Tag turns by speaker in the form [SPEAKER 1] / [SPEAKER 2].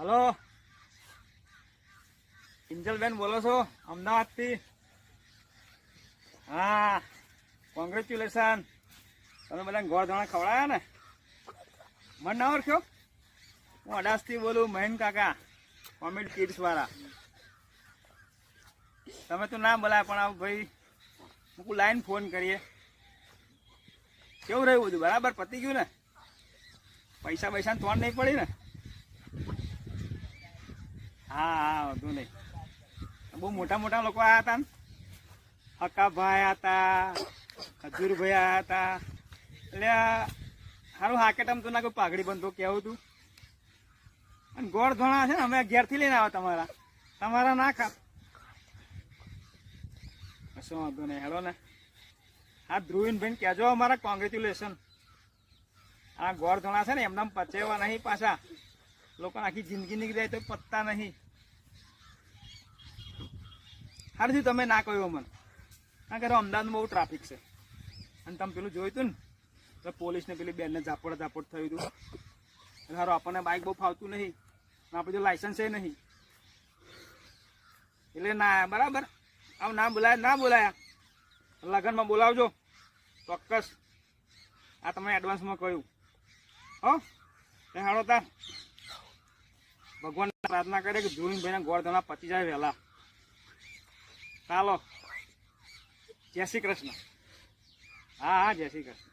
[SPEAKER 1] Hello, Kinjalben બોલો છો અમદાવાદથી? હા, કોંગ્રેચ્યુલેશન. તમે બધા ગોળ ધોણા ખવડાયા ને? મને ના ઓળખ્યો? હું અડાસથી બોલું, મહેન કાકા, કોમેડી કિડ્સ વાળા. તમે તો ના બોલાય પણ આ ભાઈ હું લાઈન ફોન કરીએ. કેવું રહ્યું બધું? બરાબર પતી ગયું ને? પૈસા પૈસાની તોડ નહીં પડી ને? હા હા, વધુ નહીં. બહુ મોટા મોટા લોકો આવ્યા હતા ને? હકાભાઈ હતા, ખજૂરભાઈ આવ્યા હતા. એટલે સારું હાકેટમ તો ના કોઈ પાઘડી બંધો કેવું તું. અને ગોળ ધોણા છે ને અમે ઘેરથી લઈને આવ્યા તમારા ના ખા. કશો વાંધો નહીં, હેલો ને. હા, ધ્રુવીનભાઈ કહેજો અમારા કોંગ્રેચ્યુલેશન. આ ગોળ ધોણા છે ને એમના પચેવા નહીં પાછા. લોકોને આખી જિંદગી નીકળી જાય તો પત્તા નહીં. હારથી તમે ના કહ્યું મને, કારણ કે અમદાવાદમાં બહુ ટ્રાફિક છે. અને તમે પેલું જોયું હતું ને તો પોલીસને પેલી બેનને ઝાપડ થયું હતું. સારું આપણને બાઇક બહુ ફાવતું નહીં, આપણે જો લાયસન્સ એ નહીં એટલે ના બરાબર. આવું ના બોલાયા લગ્નમાં બોલાવજો ચોક્કસ. આ તમે એડવાન્સમાં કહ્યું હો. એ હાડો તાર ભગવાન પ્રાર્થના કરે કે ધૂળીભાઈને ગોળ ધોણા પચી જાય વહેલા. ચાલો, જય શ્રી કૃષ્ણ. હા હા, જય શ્રી કૃષ્ણ.